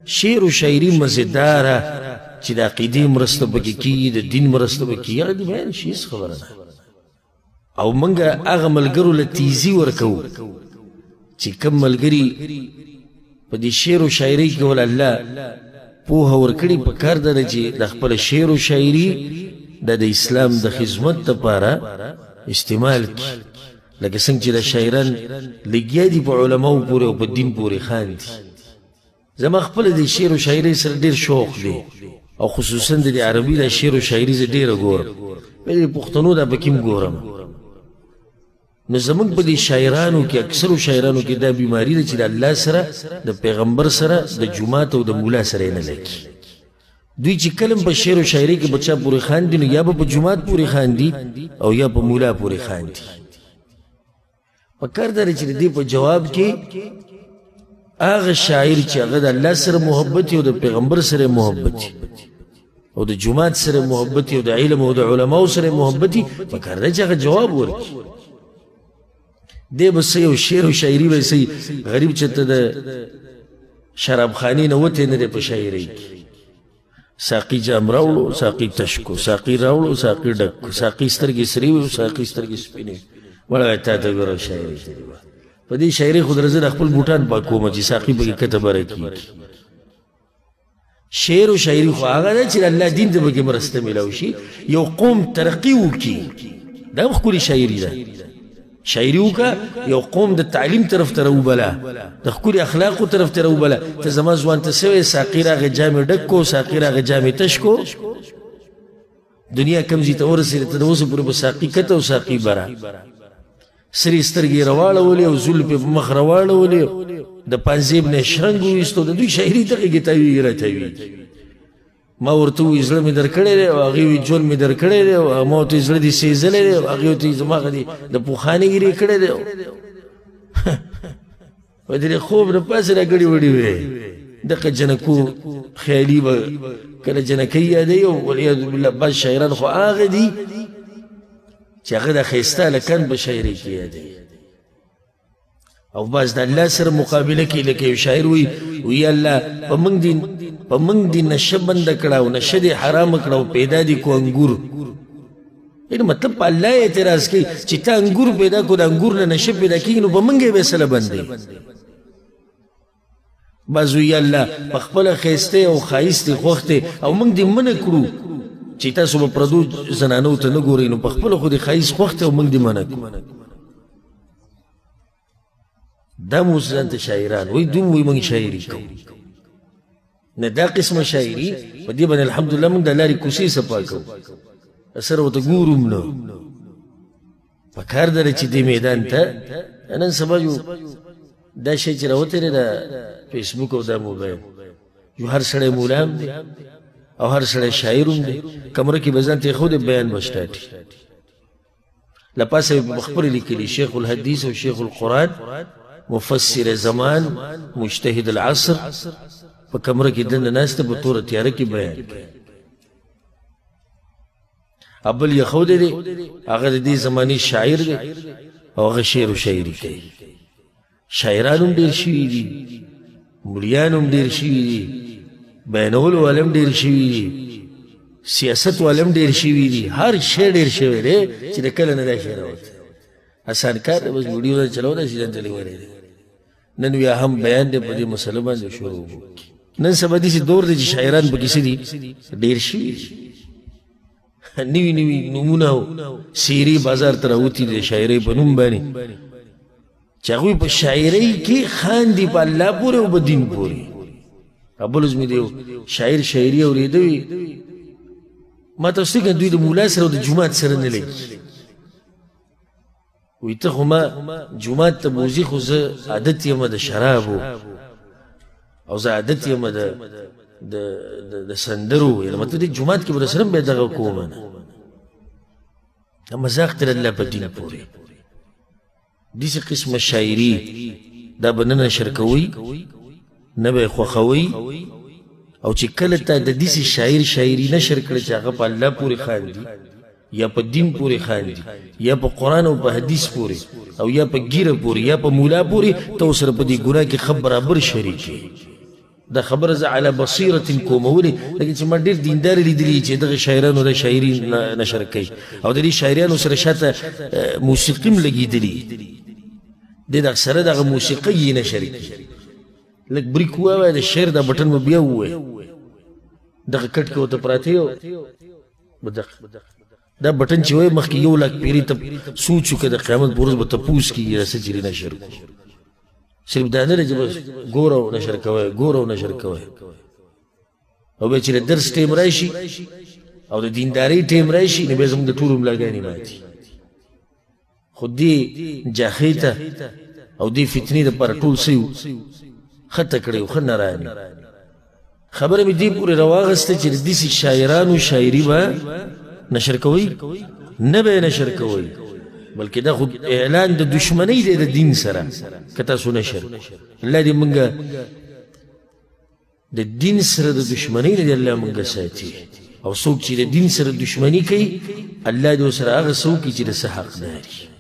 شعر و شاعری مزیداره چې د عقیدې مرسته پکې کیږي د دین مرسته پکې کیږي هغه د بیان شي هېڅ خبره ده او موږ هغه ملګرو له تیزي ورکوو چې کوم ملګري په دې شعر و شاعرۍ کې ول الله پوهه ورکړي په کار ده چې د خپل شعر و شاعري د اسلام د خدمت دپاره استعمال کړي لکه څنګه چې د شاعران لګیا دي په علماو پورې او په دین پورې خاندي زما خپل د شعر و شاعرۍ سره ډېر شوق دی او خصوصا د عربي د شعر و شاعري زه ډېره ګورم بیا د پښتنو دا پکې هم ګورم نو زمونږ په دې شاعرانو کې اکثرو شاعرانو کې دا بیماري ده چې د الله سره د پیغمبر سره د جومات او د مولا سره یې نه لګي دوی چې کله په شعر و شاعرۍ کې بچا پورې خاندي نو یا به په جومات پورې خاندي او یا په مولا پورې خاندي په کار ده چې د دې په جواب کې هغه شاعر چې هغه د الله سره محبت او د پیغمبر سره محبت او د جومات سره محبت او د علم او د علماو سره محبت په کار ده چې هغه جواب ورکړي دی به څه یو شعر و شاعري به څه غریب چې ته د شرابخانې نه وتی نه دی په شاعرۍ کې ساقي جام راوړو ساقي تش کو ساقي راوړو ساقي ډک کو ساقي سترګې سرې وي ساقي سترګې سپینې وړه تا ته ګوره شاعري په دې شاعرۍ خو درځه د خپل بوټان پاکومه چې ساقي پکې کته بره کېږي شعر و شاعري خو هغه ده چې الله دین ته پکې مرسته میلاو شي یو قوم ترقي وکړي دا هم ښکلې شاعري ده شاعري وکړه یو قوم د تعلیم طرف ته راوبله د ښکلي اخلاقو طرف ته راوبله ته زما ځوان ته څه وایې ساقي راغې جامې ډک کو ساقي راغې جامې تش کو دنیا کم ځای ته ورسېده ته د اوسه پورې به ساقي کته او ساقي بره سرې سترګې یې راواړولې او زلفې په مخ راواړولې د پانزیب نه شرنګ وویستو د دوی شاعري دغې کې تاویږي راتاویږي ما ورته ووایي زړه مې در کړی دی او هغې وایي ژوند مې در کړی دی او ما ورته وایي زړه دې سېزلی دی او هغې ورته وایي زما هغه دې د پوخانې ګیرې کړی دی وایي د دې خوب نه پاسې را ګړې وړې وې دغه جنکو خیالي به کله جنکۍ یادوي او والعیاذ بالله بعض شاعران خو هغه دي چې هغه د ښایسته هلکان په شاعرۍ کې یادوي او بعض د الله سره مقابله کې لکه یو شاعر وایي الله په موږ دې نشه بنده کړه او نشه دې حرامه کړه او پیدا دې کو انګور یعنې مطلب په الله یې اعتراض کوي چې ته انګور پیدا کو د انګور نه نشه پیدا کېږي نو په موږ یې فیصله بندوي بعض وایي الله په خپله ښایسته او ښایست دې خوښ دی او موږ دې منع کړو چې تاسو به پردو زنانو ته نه ګورئ نو په خپله خو دې ښایست خوښ دی او موږ دې منع کړو دا مو اوس ځان ته شاعران وایي دوی وایي موږ شاعري کوو نه دا قسمه شاعري په دې باندې الحمدلله موږ د لارې کوڅې صفا کوو سره ورته ګورو هم نه په کار ده چې دې میدان ته نن سبا دا شی چې راوتی دی د فیسبوک او دا موبایل یو هر سړی مولا هم دی او هر سړی شاعر هم دی کمره کې به ځان ته ایښودی بیان به سټاټي له پاسه یې په خپلې لیکلي شیخ الحدیث او شیخ القرآن مفسر زمان مجتهد العصر په کمره کې دننه ناسته په توره تیاره کې بیان کوي ابل یې ښودی دی هغه د دې زمانې شاعر دی او هغه شعر و شاعري کوي شاعران هم ډېر شوي دي ملیان هم ډېر شوي دي بیانولو والا هم ډېر شوي دي سیاست والا هم ډېر شوي دي هر شی ډېر شوی دی چې د کله نه دا شی راوتی اسان کار دی بس ویډیو نه چلو دا سیدن ته لیولی دی نن بیا هم بیان دی په دې مسله باندې شروع وکړي نن سبا داسې دور دی چې شاعران پکې څه دي ډېر شوي دي نوي نوي نومونه او سیرې بازار ته راوتي دي د شاعرۍ په نوم باندې چې هغوی په شاعرۍ کې خاندي په الله پورې او په دین پورې ابلز مې د یو شاعر شاعري اورېده وي ما ته اوس دوی د مولا سره او د جومات سره نه لګي وایي ته خو ما جومات ته بوځي خو زه عادت یم د شرابو او زه عادت یم د سندرو یعنې مطلب دې جومات کې به در سره هم بیا دغه کوم نه دا مذاق تر الله په دین پورې داسې قسمه شاعري دا به نه نشر کوئ نه به یې خوښوئ او چې کله تا د داسې شاعر شاعري نشر کړه چې هغه په الله پورې خاندي یا په دین پورې خاندي یا په قرآن او په حدیث پورې او یا په ګیره پورې یا په مولا پورې ته ورسره په دې ګناه کې ښه برابر شریک یې دا خبر زه علی بصیرة کوم ولې لکه چې ما ډېر دیندار لیدلي چې دغه شاعرانو د شاعري نشر کوي او د دې شاعرانو سره شاته موسیقي هم لګېدلي د دغه سره دغه موسیقي یې نشر کوي لږ بریک ووایه د شعر دا بټن به بیا ووایه دغه کټ کې ورته پراته یو دا بټن چې وایي مخکې 1 لاک پیرې ته سوچ وکړه د قیامت په ورځ به تپوس کېږي دا څه چې نشر کوي صرف دا نه دی چې بس ګوره او نشر کوئ ګوره او نشر کوئ او بیا چې د درس ټیم راشي او د دیندارۍ ټیم راشي نو بیا زموږ د ټولو ملاګانې ماتي خو دې جاخۍ ته او دې فتنې دپاره ټول څه یو ښه تکړه یو ښه نران یو خبره مې دې پورې راواغسته چې د داسې شاعرانو شاعري به نشر کوئ نه به یې نشر کوئ بلکې دا خو اعلان د دشمنۍ دی د دین سره که تاسو نشر الله دې موږ د دین سره د دشمنۍ نه دې الله موږ ساتي او څوک چې د دین سره دشمني کوي الله دې ورسره هغه څه وکړي چې د څه حقدار وي